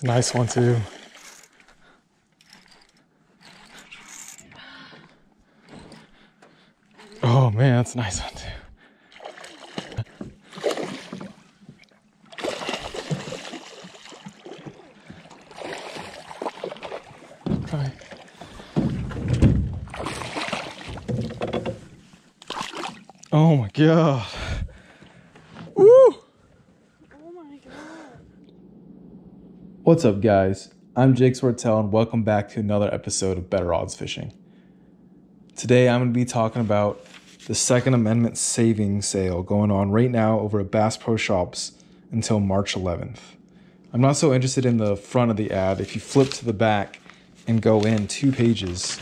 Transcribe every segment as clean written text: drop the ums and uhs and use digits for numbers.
It's a nice one too. Oh man, that's a nice one too. Okay. Oh my god. Woo! Oh my god. What's up guys? I'm Jake Swartell and welcome back to another episode of Better Odds Fishing. Today I'm going to be talking about the Second Amendment savings sale going on right now over at Bass Pro Shops until March 11th. I'm not so interested in the front of the ad. If you flip to the back and go in 2 pages,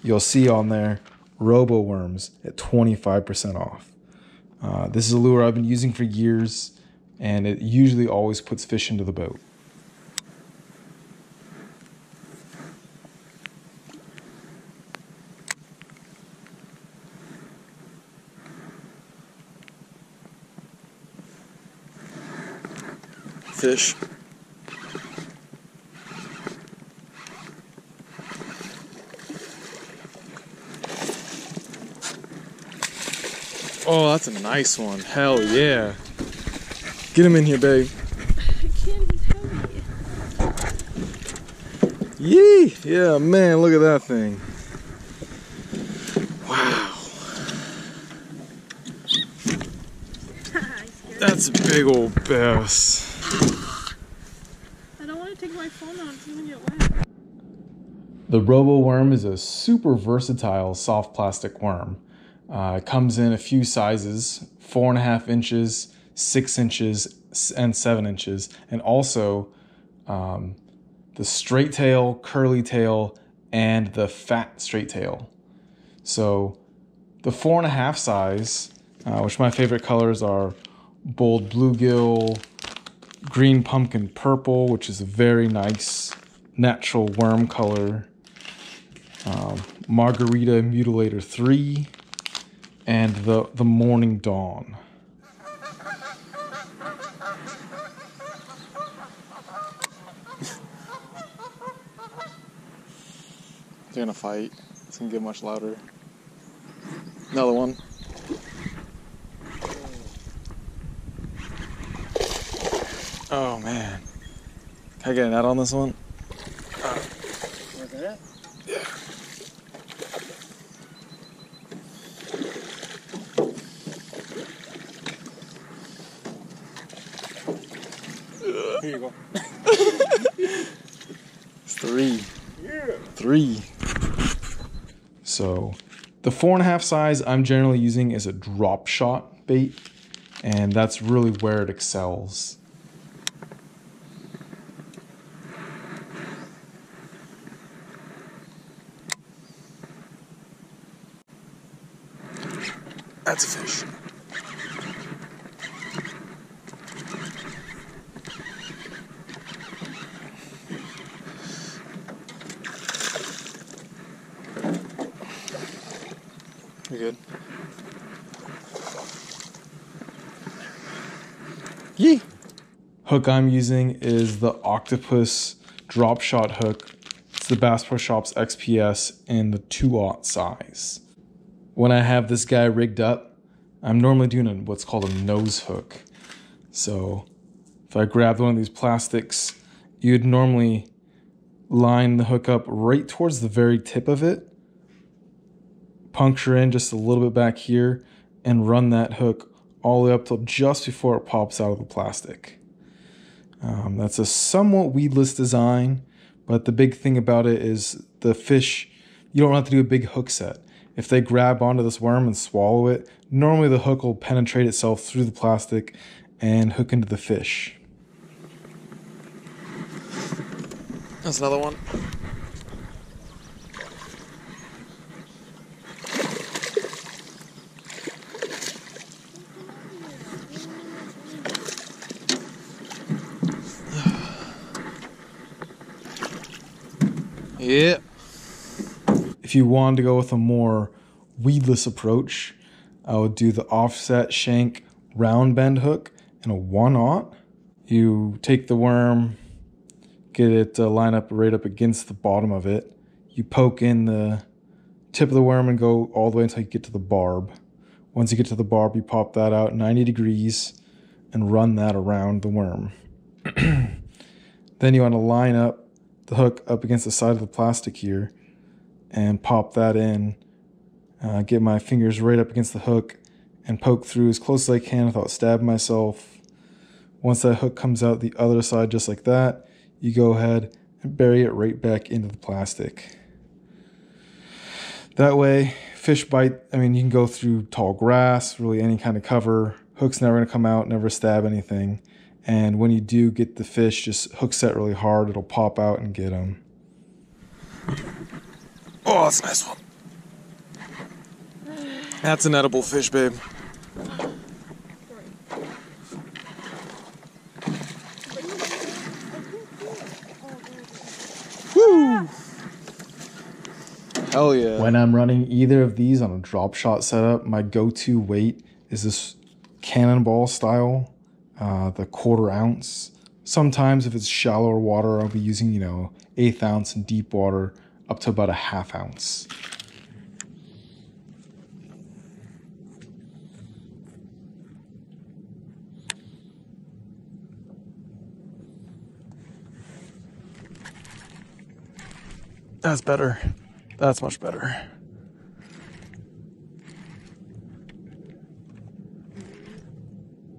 you'll see on there Roboworms at 25% off. This is a lure I've been using for years, and it usually always puts fish into the boat. Fish. Oh, that's a nice one. Hell yeah. Get him in here, babe. I can't even tell you. Yee! Yeah, man, look at that thing. Wow. That's a big old bass. I don't want to take my phone out. It's going to get wet. The Roboworm is a super versatile soft plastic worm. It comes in a few sizes, 4.5 inches, 6 inches, and 7 inches, and also the straight tail, curly tail, and the fat straight tail. So the 4.5 size, which my favorite colors are bold bluegill, green pumpkin purple, which is a very nice natural worm color, Margarita Mutilator 3, and the Morning Dawn. They're gonna fight. It's gonna get much louder. Another one. Oh man. Can I get a net on this one? Was it? Yeah. Here you go. It's 3. Yeah. 3. So the 4.5 size I'm generally using is a drop shot bait, and that's really where it excels. That's a fish. You good? Yee! Hook I'm using is the Octopus drop shot hook. It's the Bass Pro Shops XPS in the 2/0 size. When I have this guy rigged up, I'm normally doing what's called a nose hook. So if I grabbed one of these plastics, you'd normally line the hook up right towards the very tip of it, puncture in just a little bit back here, and run that hook all the way up till just before it pops out of the plastic. That's a somewhat weedless design, but the big thing about it is the fish, you don't have to do a big hook set. If they grab onto this worm and swallow it, normally the hook will penetrate itself through the plastic and hook into the fish. That's another one. Yeah. If you wanted to go with a more weedless approach, I would do the offset shank round bend hook and a 1/0. You take the worm, get it to line up right up against the bottom of it. You poke in the tip of the worm and go all the way until you get to the barb. Once you get to the barb, you pop that out 90 degrees and run that around the worm. Then you want to line up the hook up against the side of the plastic here and pop that in. Get my fingers right up against the hook and poke through as close as I can without stabbing myself. Once that hook comes out the other side just like that, you go ahead and bury it right back into the plastic. That way, fish bite, I mean, you can go through tall grass, really any kind of cover. Hook's never going to come out, never stab anything. And when you do get the fish, just hook set really hard. It'll pop out and get them. Oh, that's a nice one. That's an edible fish, babe. Woo! Hell yeah. When I'm running either of these on a drop shot setup, my go-to weight is this cannonball style, the 1/4 ounce. Sometimes if it's shallower water, I'll be using, 1/8 ounce, in deep water up to about a 1/2 ounce. That's better. That's much better.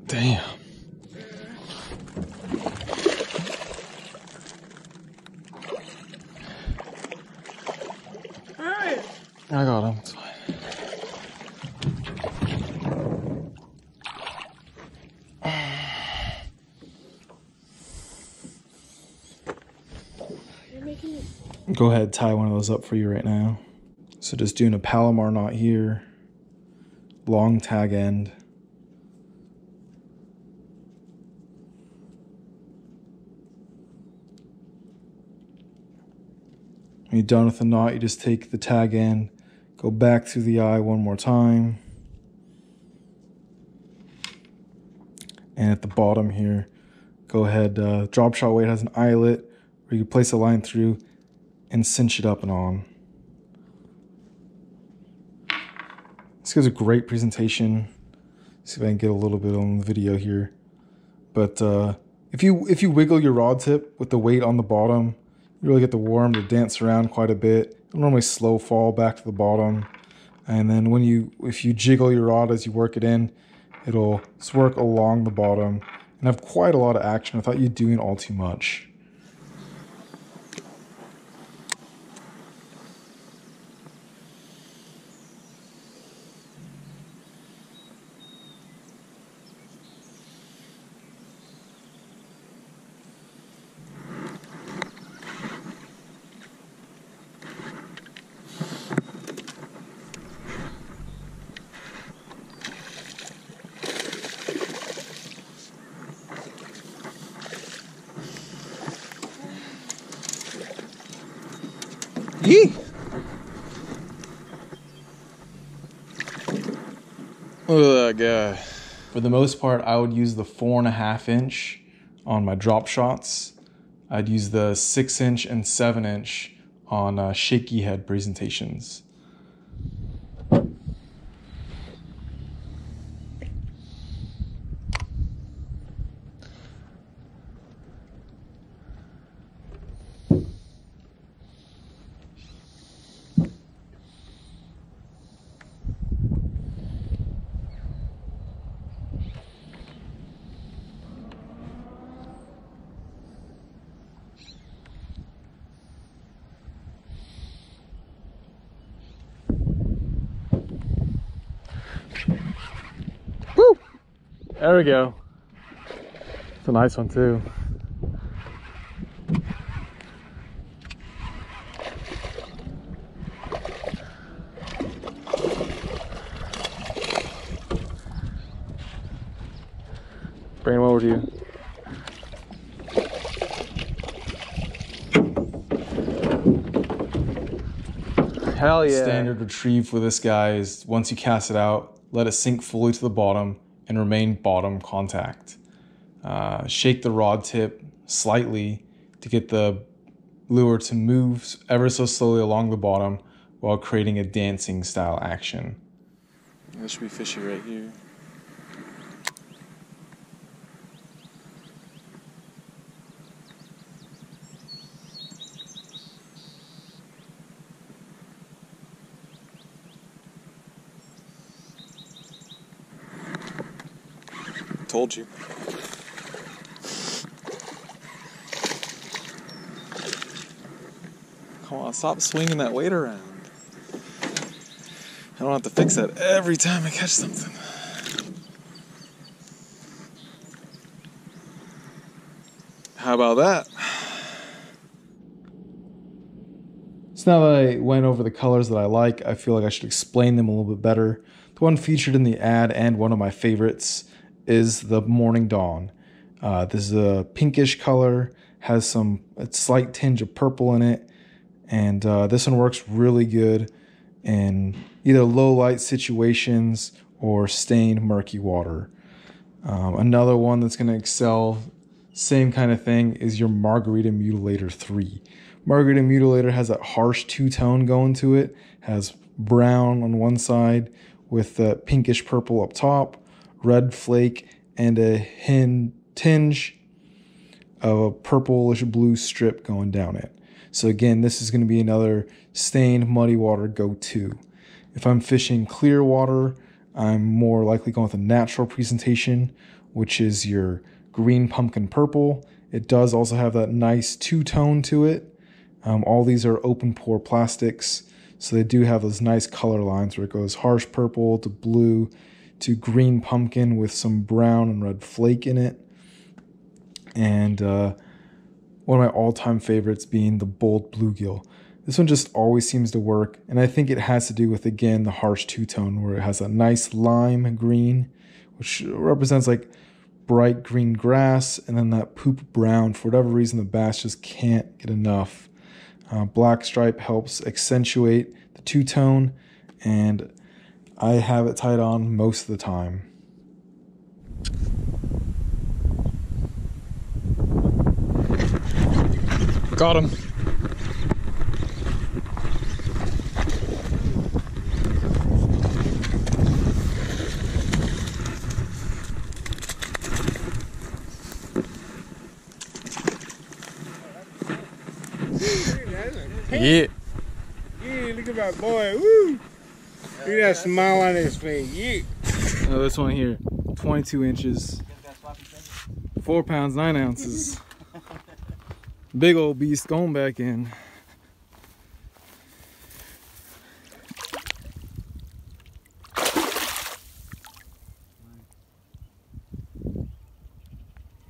Damn. Alright. I got him. It's fine. You're making me. Go ahead, tie one of those up for you right now. So just doing a Palomar knot here, long tag end. When you're done with the knot, you just take the tag end, go back through the eye one more time. And at the bottom here, go ahead, drop shot weight has an eyelet where you place a line through and cinch it up and on. This gives a great presentation. See if I can get a little bit on the video here. But if you wiggle your rod tip with the weight on the bottom, you really get the worm to dance around quite a bit. It'll normally slow fall back to the bottom. And then if you jiggle your rod as you work it in, it'll work along the bottom and have quite a lot of action without you doing all too much. Yee! Look at that guy. For the most part, I would use the 4.5 inch on my drop shots. I'd use the 6 inch and 7 inch on shaky head presentations. Woo! There we go. It's a nice one too. Bring him over to you. Hell yeah. Standard retrieve for this guy is once you cast it out, let it sink fully to the bottom and remain bottom contact. Shake the rod tip slightly to to get the lure to move ever so slowly along the bottom while creating a dancing style action. This should be fishy right here. Told you. Come on, stop swinging that weight around. I don't have to fix that every time I catch something. How about that? So now that I went over the colors that I like, I feel like I should explain them a little bit better. The one featured in the ad and one of my favorites is the Morning Dawn. This is a pinkish color, has a slight tinge of purple in it, and this one works really good in either low light situations or stained murky water. Another one that's going to excel, same kind of thing, is your Margarita Mutilator 3. Margarita Mutilator has that harsh two-tone going to it, has brown on one side with the pinkish purple up top, red flake, and a tinge of a purplish blue strip going down it. So again, this is going to be another stained muddy water go-to. If I'm fishing clear water, I'm more likely going with a natural presentation, which is your green pumpkin purple. It does also have that nice two-tone to it. All these are open pore plastics, so they do have those nice color lines where it goes harsh purple to blue to green pumpkin with some brown and red flake in it. And one of my all-time favorites being the bold bluegill. This one just always seems to work, and I think it has to do with, again, the harsh two-tone where it has a nice lime green, which represents like bright green grass, and then that poop brown. For whatever reason, the bass just can't get enough. Black stripe helps accentuate the two-tone, and I have it tied on most of the time. Got him. Yeah. Yeah, look at my boy. Woo! Look at that smile on his face. Yeah. Oh, this one here, 22 inches, 4 pounds, 9 ounces. Big old beast going back in.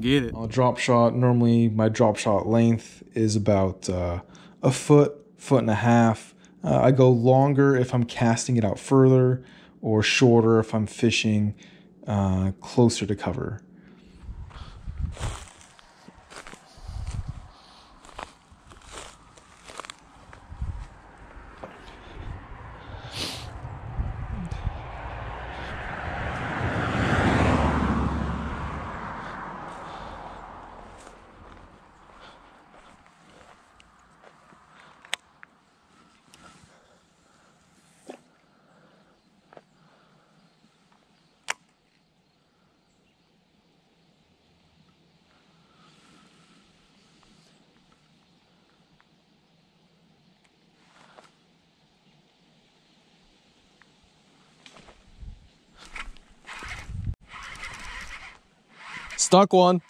Get it. On a drop shot, normally my drop shot length is about a foot, foot and a half. I go longer if I'm casting it out further, or shorter if I'm fishing closer to cover. Stuck one.